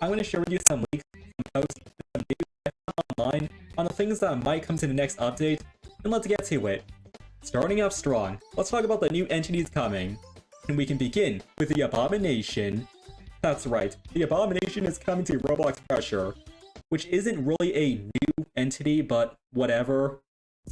I'm going to share with you some leaks, some posts, some news I found online on the things that might come to the next update, and let's get to it. Starting off strong, let's talk about the new entities coming. And we can begin with the Abomination. That's right, the Abomination is coming to Roblox Pressure, which isn't really a new entity, but whatever.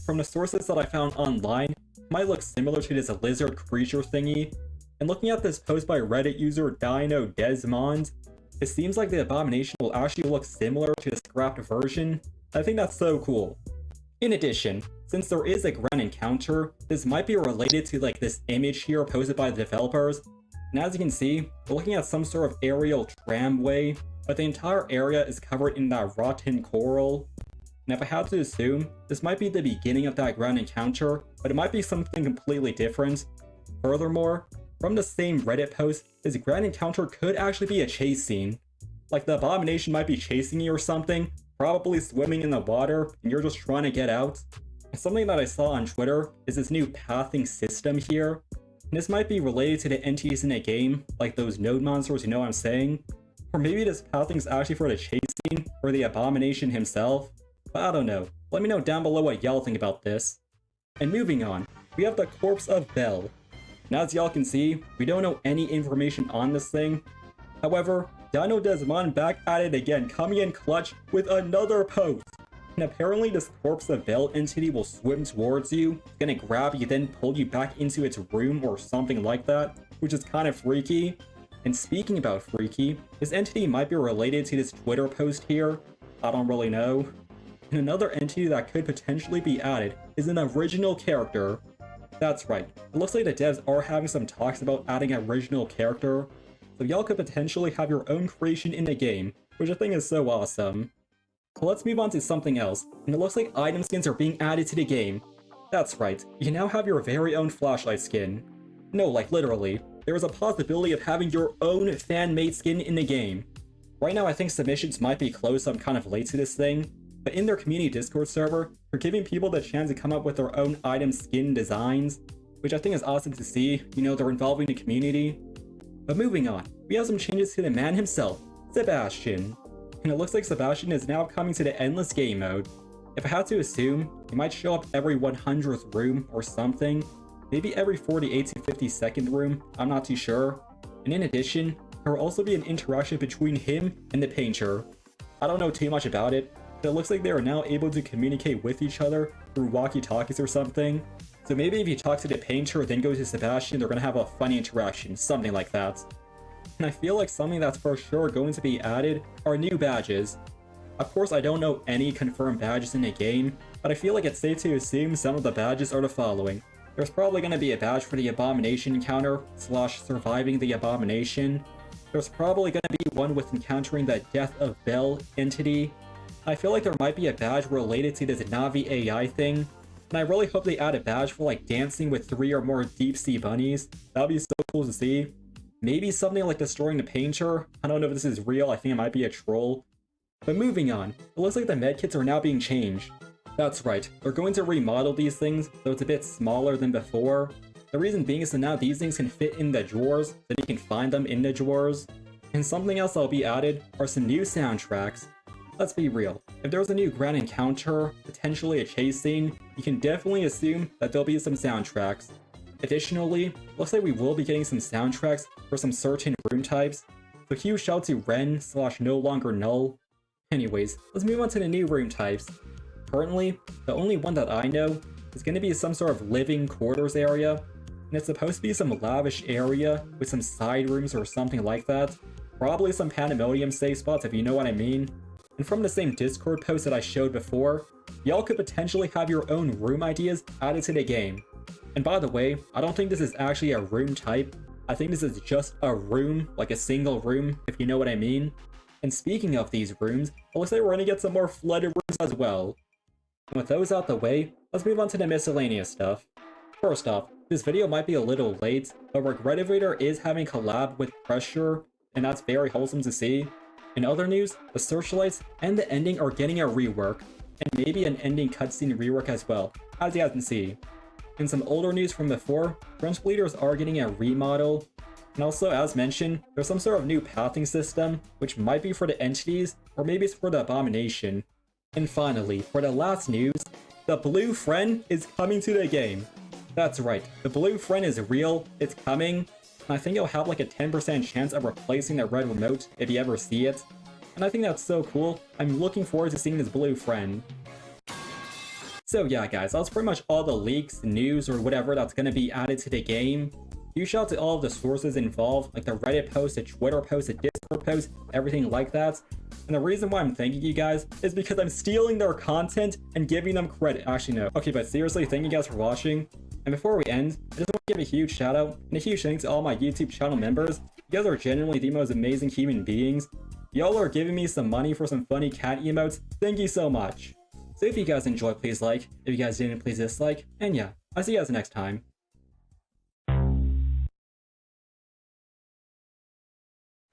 From the sources that I found online, it might look similar to this lizard creature thingy, and looking at this post by Reddit user Dino Desmond, it seems like the Abomination will actually look similar to the scrapped version. I think that's so cool. In addition, since there is a grand encounter, this might be related to like this image here posted by the developers, and as you can see, we're looking at some sort of aerial tramway, but the entire area is covered in that rotten coral. And if I had to assume, this might be the beginning of that grand encounter, but it might be something completely different. Furthermore, from the same Reddit post, this grand encounter could actually be a chase scene. Like the Abomination might be chasing you or something, probably swimming in the water, and you're just trying to get out. And something that I saw on Twitter is this new pathing system here. And this might be related to the entities in the game, like those node monsters, you know what I'm saying? Or maybe this pathing is actually for the chase scene, or the Abomination himself. But I don't know. Let me know down below what y'all think about this. And moving on, we have the corpse of Belle. And as y'all can see, we don't know any information on this thing. However, Dino Desmond back at it again, coming in clutch with another post. And apparently this corpse of Belle entity will swim towards you, it's gonna grab you, then pull you back into its room or something like that, which is kind of freaky. And speaking about freaky, this entity might be related to this Twitter post here. I don't really know. And another entity that could potentially be added is an original character. That's right, it looks like the devs are having some talks about adding an original character, so y'all could potentially have your own creation in the game, which I think is so awesome. So let's move on to something else, and it looks like item skins are being added to the game. That's right, you can now have your very own flashlight skin. No, like literally, there is a possibility of having your own fan-made skin in the game. Right now I think submissions might be closed, so I'm kind of late to this thing. But in their community Discord server, they're giving people the chance to come up with their own item skin designs, which I think is awesome to see. You know, they're involving the community. But moving on, we have some changes to the man himself, Sebastian. And it looks like Sebastian is now coming to the Endless Game mode. If I had to assume, he might show up every 100th room or something. Maybe every 48 to 52nd room, I'm not too sure. And in addition, there will also be an interaction between him and the painter. I don't know too much about it, but it looks like they are now able to communicate with each other through walkie-talkies or something. So maybe if you talk to the painter then go to Sebastian, they're gonna have a funny interaction, something like that. And I feel like something that's for sure going to be added are new badges. Of course, I don't know any confirmed badges in the game, but I feel like it's safe to assume some of the badges are the following. There's probably going to be a badge for the Abomination encounter, / surviving the Abomination. There's probably going to be one with encountering the Death of Belle entity. I feel like there might be a badge related to this Navi AI thing, and I really hope they add a badge for like dancing with 3 or more deep sea bunnies. That would be so cool to see. Maybe something like destroying the painter. I don't know if this is real, I think it might be a troll. But moving on, it looks like the medkits are now being changed. That's right, they're going to remodel these things, so it's a bit smaller than before. The reason being is that now these things can fit in the drawers, so you can find them in the drawers. And something else that'll be added are some new soundtracks. Let's be real, if there's a new grand encounter, potentially a chase scene, you can definitely assume that there'll be some soundtracks. Additionally, looks like we will be getting some soundtracks for some certain room types, so huge shout out to Ren / no longer null. Anyways, let's move on to the new room types. Currently, the only one that I know is going to be some sort of living quarters area, and it's supposed to be some lavish area with some side rooms or something like that. Probably some pandemonium safe spots if you know what I mean. And from the same Discord post that I showed before, y'all could potentially have your own room ideas added to the game. And by the way, I don't think this is actually a room type. I think this is just a room, like a single room, if you know what I mean. And speaking of these rooms, it looks like we're going to get some more flooded rooms as well. And with those out the way, let's move on to the miscellaneous stuff. First off, this video might be a little late, but Regretivator is having a collab with Pressure, and that's very wholesome to see. In other news, the searchlights and the ending are getting a rework, and maybe an ending cutscene rework as well, as you guys can see. In some older news from before, French Bleeders are getting a remodel, And also, as mentioned, there's some sort of new pathing system, which might be for the entities, or maybe it's for the abomination. And finally, for the last news, the blue friend is coming to the game. That's right, the blue friend is real, it's coming, and I think it'll have like a 10% chance of replacing the red remote if you ever see it. And I think that's so cool. I'm looking forward to seeing this blue friend. So yeah guys, that's pretty much all the leaks, news, or whatever that's gonna be added to the game. Huge shout out to all of the sources involved, like the Reddit post, the Twitter post, the Discord post, everything like that. And the reason why I'm thanking you guys is because I'm stealing their content and giving them credit. Actually, no. Okay, but seriously, thank you guys for watching. And before we end, I just want to give a huge shout out and a huge thanks to all my YouTube channel members. You guys are genuinely the most amazing human beings. Y'all are giving me some money for some funny cat emotes. Thank you so much. So if you guys enjoyed, please like. If you guys didn't, please dislike. And yeah, I'll see you guys next time.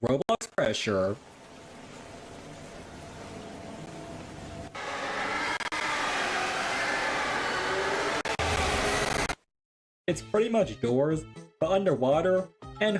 Roblox pressure. It's pretty much doors, but underwater and